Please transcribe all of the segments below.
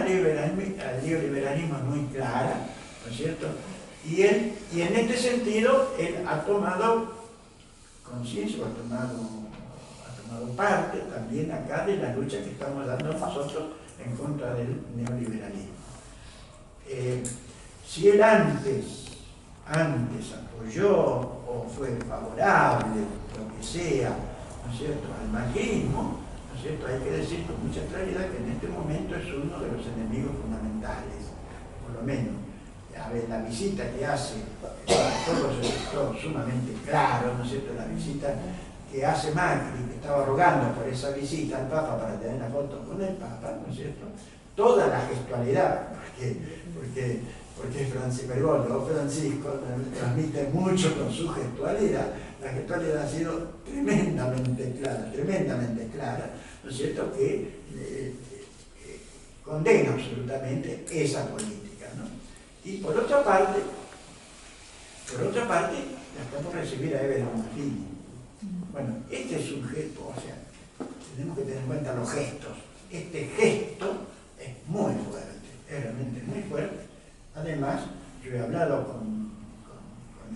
neoliberalismo es muy clara, ¿no es cierto? Y en este sentido, él ha tomado conciencia, ha tomado parte también acá de la lucha que estamos dando nosotros en contra del neoliberalismo. Si él antes apoyó o fue favorable, lo que sea, ¿no es cierto?, al macrismo, ¿no es cierto?, hay que decir con mucha claridad que en este momento es uno de los enemigos fundamentales, por lo menos. A ver, la visita que hace, todo resultó sumamente claro, ¿no es cierto?, la visita que hace Macri, que estaba rogando por esa visita al Papa para tener la foto con el Papa, ¿no es cierto?, toda la gestualidad, porque Francisco transmite mucho con su gestualidad. La gestualidad ha sido tremendamente clara, ¿no es cierto?, que condena absolutamente esa política, ¿no? Y por otra parte, está por recibir a Eber Bonafini. Bueno, este es un gesto, o sea, tenemos que tener en cuenta los gestos. Este gesto es muy fuerte, es realmente muy fuerte. Además, yo he hablado con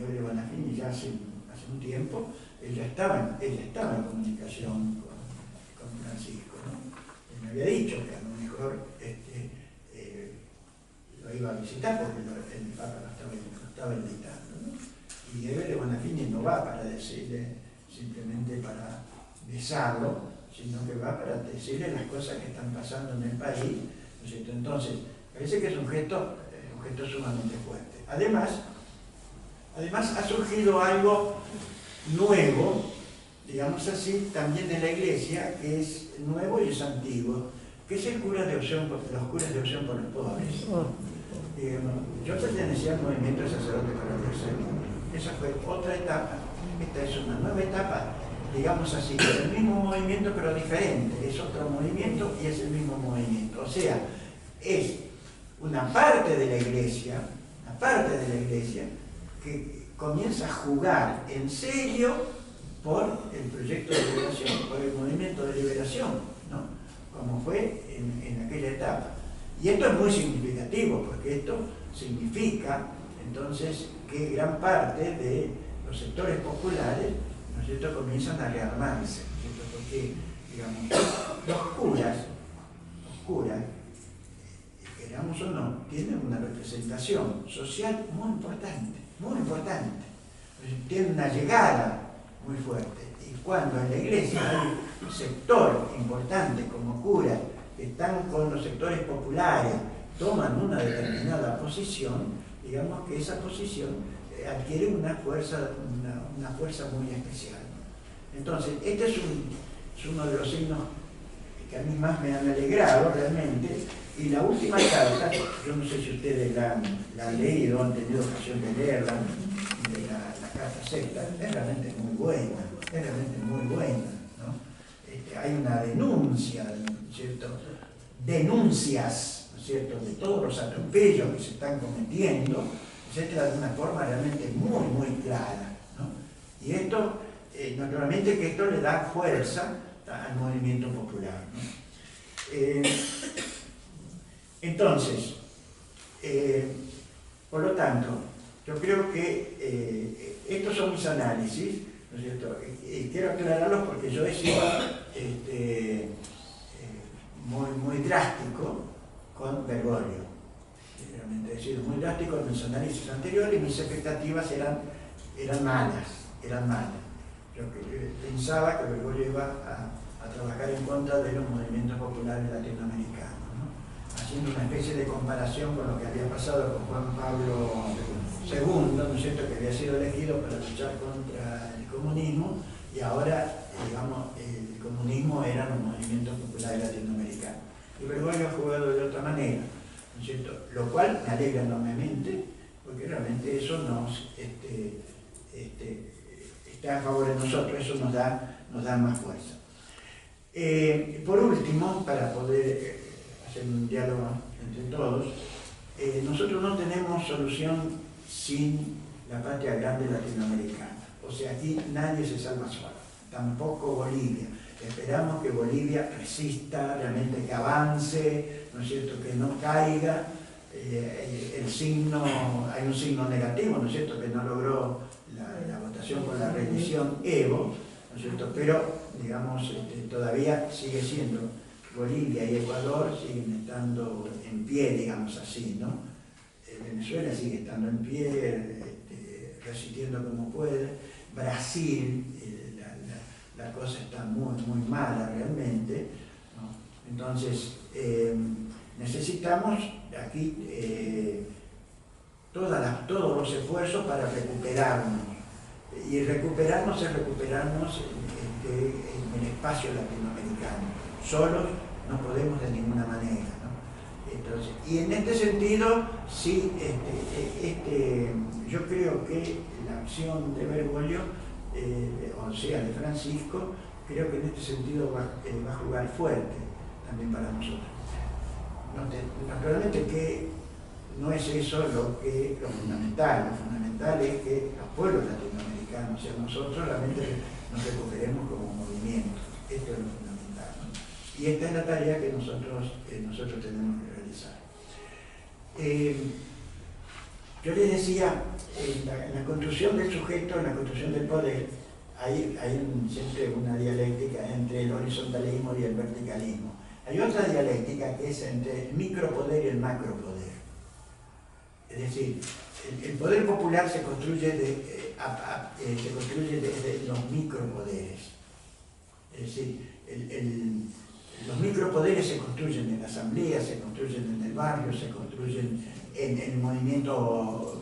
Eber Bonafini ya hace un tiempo. Ella estaba en comunicación con Francisco, ¿no? Él me había dicho que a lo mejor lo iba a visitar porque el Papa lo estaba invitando, ¿no? Y Eber Bonafini no va para decirle, simplemente para besarlo, sino que va para decirle las cosas que están pasando en el país, ¿no es cierto? Entonces, parece que es un gesto sumamente fuerte. Además ha surgido algo nuevo, digamos así, también de la Iglesia, que es nuevo y es antiguo, que es los curas de opción por los pobres. Yo pertenecía al movimiento de sacerdotes para el tercer. Esa fue otra etapa. Esta es una nueva etapa, digamos así, es el mismo movimiento pero diferente. Es otro movimiento y es el mismo movimiento. O sea, es una parte de la Iglesia que comienza a jugar en serio por el proyecto de liberación, por el movimiento de liberación, ¿no?, como fue en aquella etapa. Y esto es muy significativo, porque esto significa entonces que gran parte de los sectores populares, ¿no es cierto?, comienzan a rearmarse, ¿no es cierto?, porque, digamos, los curas, queramos o no, tienen una representación social muy importante, tienen una llegada muy fuerte. Y cuando en la Iglesia hay un sector importante como curas que están con los sectores populares, toman una determinada posición, digamos que esa posición adquiere una fuerza muy especial. Entonces, este es uno de los signos que a mí más me han alegrado realmente. Y la última carta, yo no sé si ustedes la han leído, han tenido ocasión de leerla, de la carta sexta, es realmente muy buena, ¿no? Hay una denuncia, ¿cierto?, denuncias, ¿no es cierto?, de todos los atropellos que se están cometiendo, etcétera, de una forma realmente muy clara, ¿no? Y esto, naturalmente que esto le da fuerza al movimiento popular, ¿no? Entonces, por lo tanto, yo creo que estos son mis análisis, ¿no es cierto? Quiero aclararlos porque yo he sido muy drástico con Bergoglio. Realmente he sido muy drástico en mis análisis anteriores y mis expectativas eran malas. Yo pensaba que Bergoglio iba a trabajar en contra de los movimientos populares latinoamericanos, haciendo una especie de comparación con lo que había pasado con Juan Pablo II, ¿no es cierto?, que había sido elegido para luchar contra el comunismo, y ahora, digamos, el comunismo eran los movimientos populares latinoamericanos. Y Bergoglio ha jugado de otra manera, ¿no es cierto?, lo cual me alegra enormemente, porque realmente eso nos está a favor de nosotros, eso nos da más fuerza. Por último, para poder hacer un diálogo entre todos, nosotros no tenemos solución sin la patria grande latinoamericana. O sea, aquí nadie se salva solo, tampoco Bolivia. Esperamos que Bolivia resista, realmente que avance, ¿no es cierto?, que no caiga el signo, hay un signo negativo, ¿no es cierto?, que no logró la votación por la reelección Evo, ¿no es cierto?, pero, digamos, todavía sigue siendo, Bolivia y Ecuador siguen estando en pie, digamos así, ¿no? Venezuela sigue estando en pie, resistiendo como puede. Brasil, la cosa está muy, muy mala realmente, ¿no? Entonces, necesitamos aquí todos los esfuerzos para recuperarnos. Y recuperarnos es recuperarnos en el espacio latinoamericano. Solos no podemos de ninguna manera, ¿no? Entonces, y en este sentido, sí, yo creo que la acción de Bergoglio, o sea, de Francisco, creo que en este sentido va a jugar fuerte también para nosotros. Naturalmente que no es eso lo fundamental es que los pueblos latinoamericanos, o sea, nosotros realmente nos recuperemos como movimiento. Esto es lo fundamental, ¿no? Y esta es la tarea que nosotros tenemos que realizar. Yo les decía, en la construcción del sujeto, en la construcción del poder, hay siempre una dialéctica entre el horizontalismo y el verticalismo. Hay otra dialéctica que es entre el micropoder y el macropoder. Es decir, el poder popular se construye desde los micropoderes. Es decir, los micropoderes se construyen en la asamblea, se construyen en el barrio, se construyen en el movimiento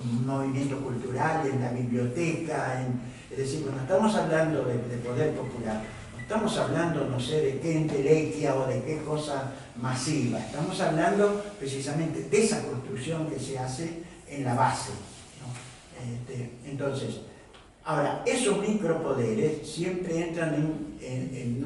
cultural, en la biblioteca. Es decir, cuando estamos hablando de poder popular, no estamos hablando, no sé, de qué entelequia o de qué cosa masiva. Estamos hablando precisamente de esa construcción que se hace en la base, ¿no? Entonces, ahora, esos micropoderes siempre entran en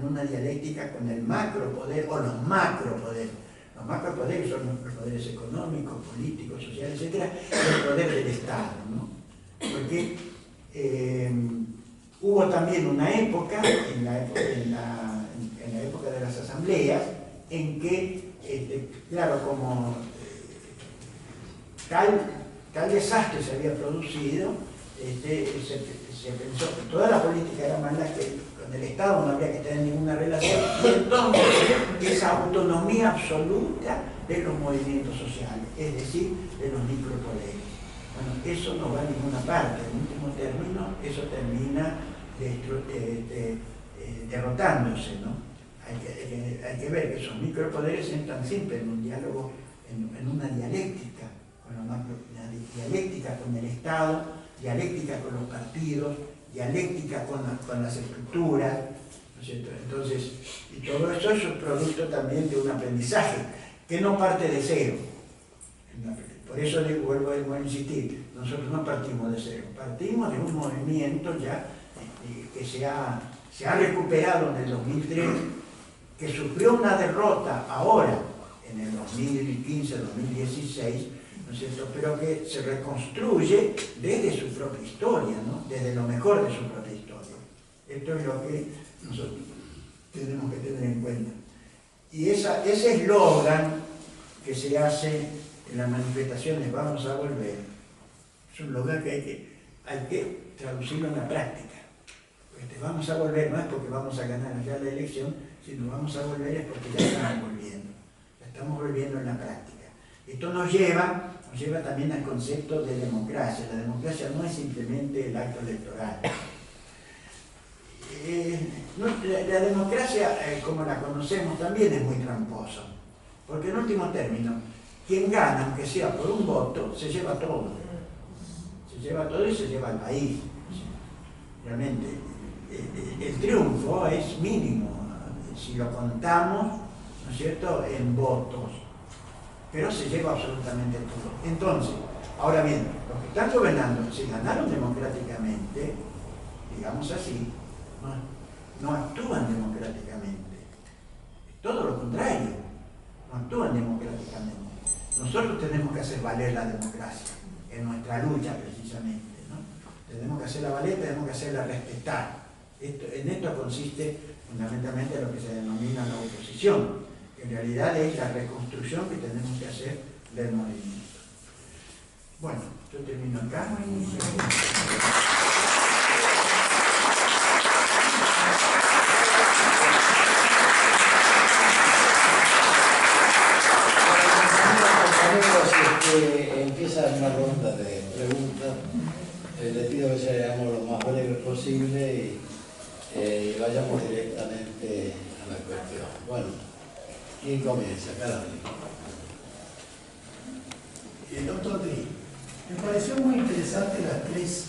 una dialéctica con el macropoder o los macropoderes. Los macropoderes son los poderes económicos, políticos, sociales, etc. Y el poder del Estado, ¿no? Porque hubo también una época, en la época de las asambleas, en que, claro, como tal desastre se había producido, se pensó que toda la política era mala, que con el Estado no habría que tener ninguna relación, y entonces esa autonomía absoluta de los movimientos sociales, es decir, de los micropoderes. Bueno, eso no va a ninguna parte. En último término, eso termina derrotándose, ¿no? Hay que ver que esos micropoderes entran siempre en un diálogo, en una dialéctica, una dialéctica con el Estado, dialéctica con los partidos, dialéctica con las estructuras, ¿no es cierto? Entonces, y todo eso es un producto también de un aprendizaje que no parte de cero. Por eso les vuelvo a insistir, nosotros no partimos de cero, partimos de un movimiento ya que se ha recuperado en el 2003, que sufrió una derrota ahora, en el 2015-2016, ¿no es cierto?, pero que se reconstruye desde su propia historia, ¿no?, desde lo mejor de su propia historia. Esto es lo que nosotros tenemos que tener en cuenta. Y ese eslogan que se hace en las manifestaciones, vamos a volver, es un eslogan que hay que traducirlo en la práctica. Vamos a volver, no es porque vamos a ganar ya la elección, sino vamos a volver es porque ya estamos volviendo en la práctica. Esto nos lleva también al concepto de democracia. La democracia no es simplemente el acto electoral. La democracia, como la conocemos, también es muy tramposa, porque en último término, quien gana, aunque sea por un voto, se lleva todo. Se lleva todo y se lleva al país. Realmente, el triunfo es mínimo, si lo contamos, ¿no es cierto?, en votos, pero se lleva absolutamente todo. Entonces, ahora bien, los que están gobernando, si ganaron democráticamente, digamos así, no actúan democráticamente, todo lo contrario, no actúan democráticamente. Nosotros tenemos que hacer valer la democracia en nuestra lucha precisamente, ¿no? Tenemos que hacerla valer, tenemos que hacerla respetar. En esto consiste fundamentalmente lo que se denomina la oposición. En realidad es la reconstrucción que tenemos que hacer del movimiento. Bueno, yo termino acá. Empieza una ronda de preguntas. Les pido que seamos lo más breves posible y vayamos directamente a la cuestión. Bueno, ¿quién comienza? Cada uno. El doctor Tri, me pareció muy interesante las tres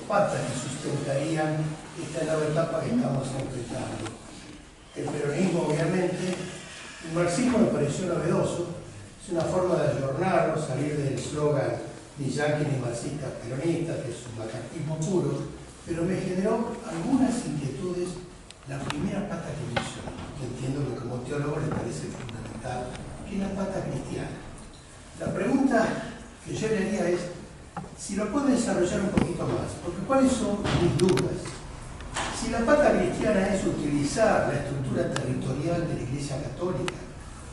patas que sustentarían esta nueva etapa que estamos enfrentando. El peronismo, obviamente, el marxismo me pareció novedoso, es una forma de ayornarlo, salir del eslogan ni yanqui ni marxistas peronistas, que es un macartismo puro, pero me generó algunas inquietudes la primera pata que mencionó, que entiendo que como teólogo le parece fundamental, que es la pata cristiana. La pregunta que yo le haría es si lo puede desarrollar un poquito más, porque ¿cuáles son mis dudas? Si la pata cristiana es utilizar la estructura territorial de la Iglesia Católica,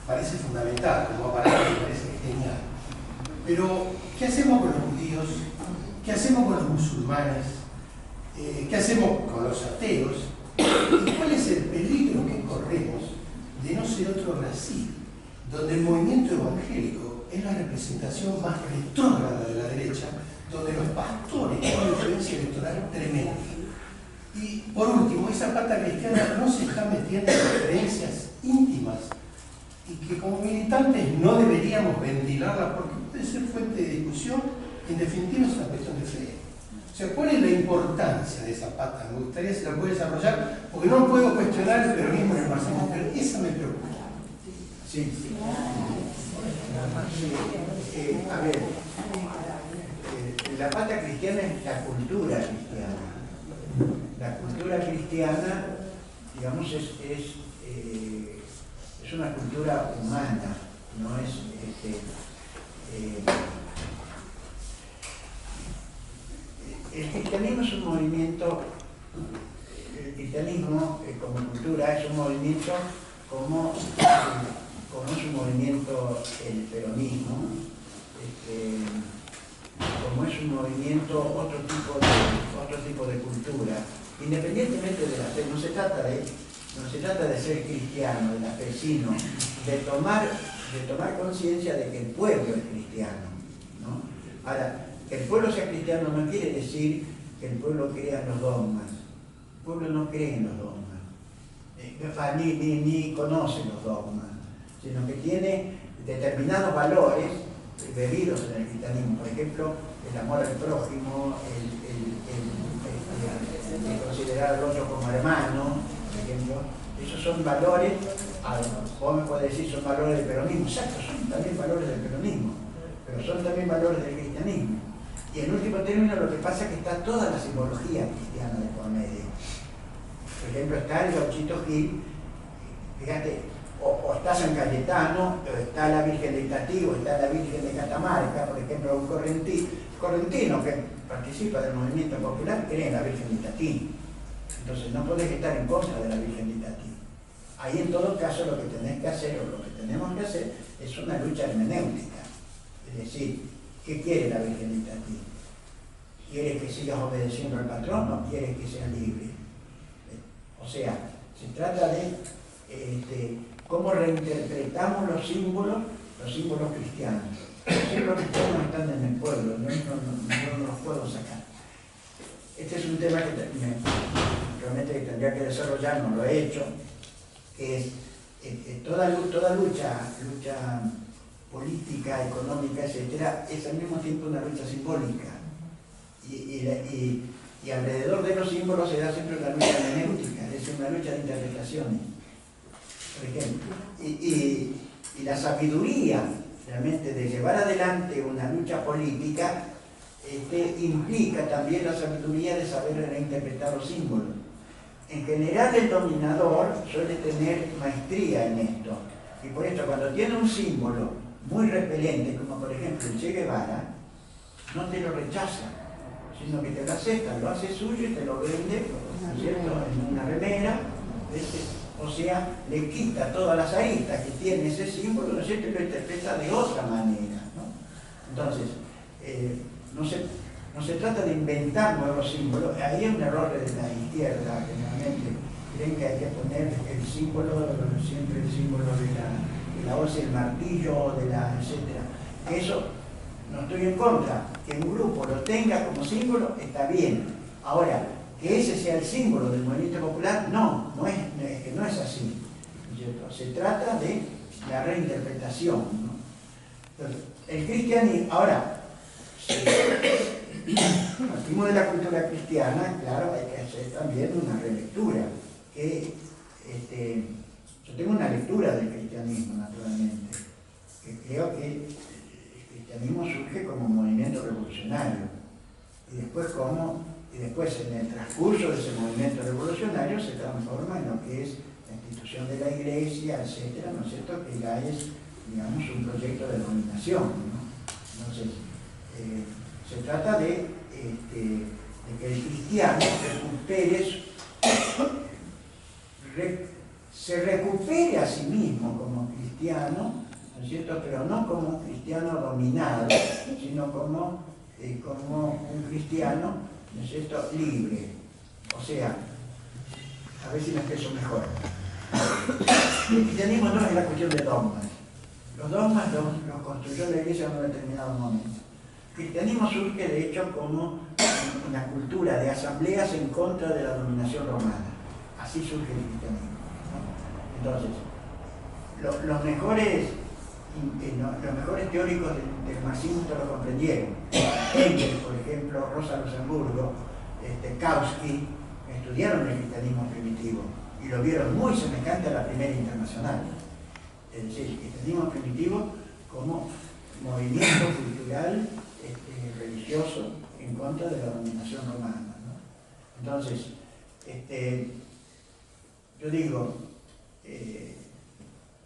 parece fundamental, como aparato me parece genial. Pero, ¿qué hacemos con los judíos? ¿Qué hacemos con los musulmanes? ¿Qué hacemos con los ateos? ¿Y cuál es el peligro que corremos de no ser otro Brasil, donde el movimiento evangélico es la representación más retrógrada de la derecha, donde los pastores tienen una influencia electoral tremenda? Y por último, esa pata cristiana no se está metiendo en referencias íntimas y que como militantes no deberíamos ventilarla porque puede ser fuente de discusión. En definitiva es una cuestión de fe. O sea, ¿cuál es la importancia de esa pata? Me gustaría si la puede desarrollar, porque no puedo cuestionar el peronismo en el marxismo, pero esa me preocupa. Sí. A ver, la pata cristiana es la cultura cristiana. La cultura cristiana, digamos, es una cultura humana, no es el cristianismo es un movimiento, el cristianismo como cultura es un movimiento como es un movimiento el peronismo, como es un movimiento otro tipo de cultura, independientemente de la fe. No se trata de ser cristiano, de la fe, sino de tomar conciencia de que el pueblo es cristiano, ¿no? Ahora, que el pueblo sea cristiano no quiere decir que el pueblo crea en los dogmas. El pueblo no cree en los dogmas, ni conoce los dogmas, sino que tiene determinados valores bebidos en el cristianismo. Por ejemplo, el amor al prójimo, el considerar al otro como hermano, por ejemplo. Esos son valores, vos me podés decir, son valores del peronismo. Exacto, son también valores del peronismo, pero son también valores del cristianismo. Y en último término, lo que pasa es que está toda la simbología cristiana de por medio. Por ejemplo, está el Gauchito Gil, fíjate, o está San Cayetano, o está la Virgen de Itatí, o está la Virgen de Catamarca, por ejemplo, un correntino que participa del movimiento popular cree en la Virgen de Itatí. Entonces no podés estar en contra de la Virgen de Itatí. Ahí en todo caso lo que tenés que hacer, o lo que tenemos que hacer, es una lucha hermenéutica. Es decir, ¿qué quiere la Virgen de Itatí? ¿Quiere que sigas obedeciendo al patrón o quiere que sea libre? O sea, se trata de cómo reinterpretamos los símbolos cristianos. Los símbolos cristianos están en el pueblo, no los puedo sacar. Este es un tema que realmente tendría que desarrollar, no lo he hecho, que es toda lucha política, económica, etcétera, es al mismo tiempo una lucha simbólica. Y alrededor de los símbolos se da siempre una lucha hermenéutica, es decir, una lucha de interpretaciones, por ejemplo. Y la sabiduría realmente de llevar adelante una lucha política implica también la sabiduría de saber reinterpretar los símbolos. En general el dominador suele tener maestría en esto, y por esto cuando tiene un símbolo muy repelente, como por ejemplo el Che Guevara, no te lo rechaza, sino que te lo acepta, lo hace suyo y te lo vende, ¿no es cierto?, en una remera, o sea, le quita todas las aristas que tiene ese símbolo, ¿no es cierto?, y lo interpreta de otra manera, ¿no? Entonces, no se trata de inventar nuevos símbolos. Ahí es un error de la izquierda, generalmente creen que hay que poner el símbolo, siempre el símbolo de la hoz, el martillo, etcétera. Eso no estoy en contra, que un grupo lo tenga como símbolo está bien. Ahora, que ese sea el símbolo del movimiento popular, no es así, ¿cierto? Se trata de la reinterpretación, ¿no? Entonces, el cristianismo, ahora, si partimos de la cultura cristiana, claro, hay que hacer también una relectura. Yo tengo una lectura del cristianismo, naturalmente, que creo que el cristianismo surge como movimiento revolucionario, y después en el transcurso de ese movimiento revolucionario se transforma en lo que es la institución de la iglesia, etcétera, ¿no es cierto?, que ya es, digamos, un proyecto de dominación, ¿no? Entonces, se trata de que el cristiano se recupere a sí mismo como cristiano, ¿no es cierto?, pero no como un cristiano dominado, sino como un cristiano, ¿no es cierto?, libre. O sea, a ver si me expreso mejor. El cristianismo no es la cuestión de dogmas. Los dogmas los construyó la iglesia en un determinado momento. El cristianismo surge, de hecho, como una cultura de asambleas en contra de la dominación romana. Así surge el cristianismo, ¿no? Entonces, los mejores teóricos del marxismo lo comprendieron. Engels, por ejemplo, Rosa Luxemburgo, Kautsky, estudiaron el cristianismo primitivo y lo vieron muy semejante a la Primera Internacional. Es decir, el cristianismo primitivo como movimiento cultural, religioso, en contra de la dominación romana, ¿no? Entonces, yo digo,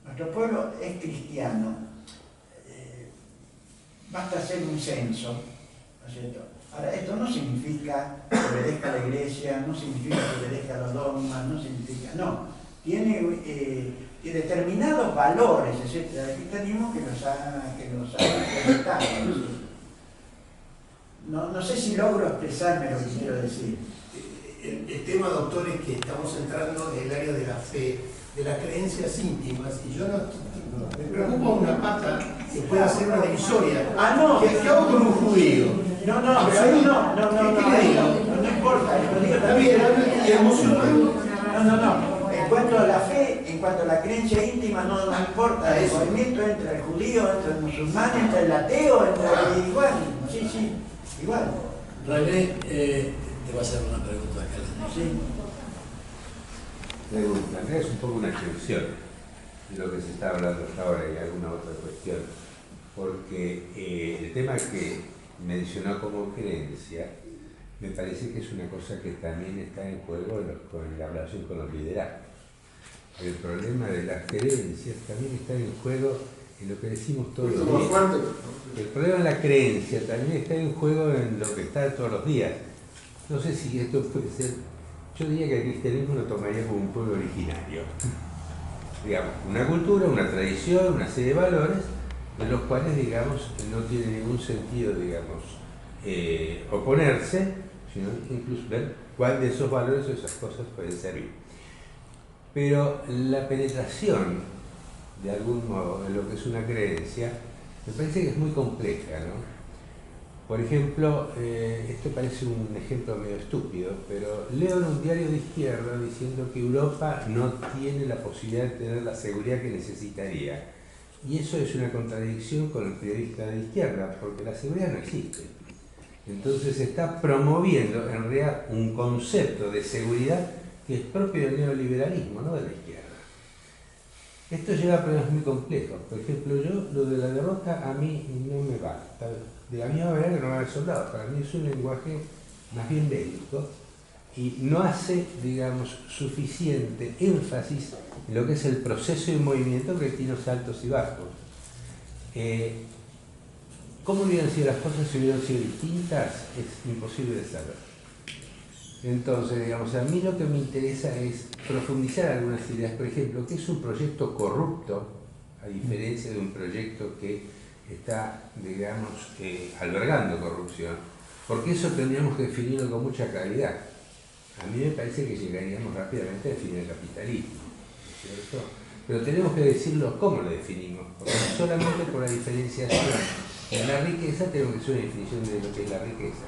nuestro pueblo es cristiano, basta hacer un censo, ¿no es cierto? Ahora, esto no significa que obedezca a la iglesia, no significa que obedezca a los dogmas, no significa, no, tiene determinados valores, etcétera, del cristianismo que nos ha presentado, ¿no? No sé si logro expresarme lo que quiero decir. El tema, doctor, es que estamos entrando en el área de la fe, de las creencias íntimas, y yo me preocupa una pata que pueda ser una divisoria. No. ¿Qué hago con un judío? No, pero ahí no importa. Está bien, emocional. No. En cuanto a la fe, en cuanto a la creencia íntima, no importa. El movimiento entre el judío, entre el musulmán, entre el ateo, igual. Sí, igual. René, te va a hacer una pregunta acá. Sí. Pregunta, es un poco una extensión de lo que se está hablando hasta ahora y alguna otra cuestión, porque el tema que mencionó como creencia me parece que es una cosa que también está en juego en la relación con los liderazgos. El problema de las creencias también está en juego en lo que decimos todos los días. El problema de la creencia también está en juego en lo que está todos los días. No sé si esto puede ser, yo diría que el cristianismo lo tomaría como un pueblo originario. Digamos, una cultura, una tradición, una serie de valores, de los cuales, digamos, no tiene ningún sentido, digamos, oponerse, sino incluso ver cuál de esos valores o esas cosas pueden servir. Pero la penetración, de algún modo, en lo que es una creencia, me parece que es muy compleja, ¿no? Por ejemplo, esto parece un ejemplo medio estúpido, pero leo en un diario de izquierda diciendo que Europa no tiene la posibilidad de tener la seguridad que necesitaría. Y eso es una contradicción con el periodista de izquierda, porque la seguridad no existe. Entonces se está promoviendo en realidad un concepto de seguridad que es propio del neoliberalismo, no de la izquierda. Esto lleva a problemas muy complejos. Por ejemplo, lo de la derrota a mí no me va. De la misma manera que no va a haber soldados. Para mí es un lenguaje más bien bélico y no hace, digamos, suficiente énfasis en lo que es el proceso de movimiento que tiene los altos y bajos. ¿Cómo hubieran sido las cosas si hubieran sido distintas? Es imposible de saber. Entonces, digamos, a mí lo que me interesa es profundizar algunas ideas. Por ejemplo, ¿qué es un proyecto corrupto? A diferencia de un proyecto que está, digamos, albergando corrupción. Porque eso tendríamos que definirlo con mucha claridad. A mí me parece que llegaríamos rápidamente a definir el capitalismo, ¿no es cierto? Pero tenemos que decirlo cómo lo definimos, porque solamente por la diferenciación en la riqueza tenemos que hacer una definición de lo que es la riqueza.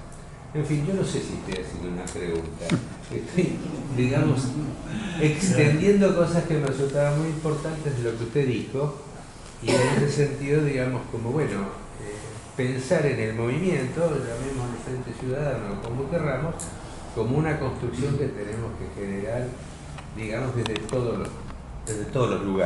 En fin, yo no sé si estoy haciendo una pregunta. Estoy, digamos, extendiendo cosas que me resultaban muy importantes de lo que usted dijo, y en ese sentido, digamos, como, bueno, pensar en el movimiento, llamémoslo Frente Ciudadano, como querramos, como una construcción que tenemos que generar, digamos, desde todos los lugares.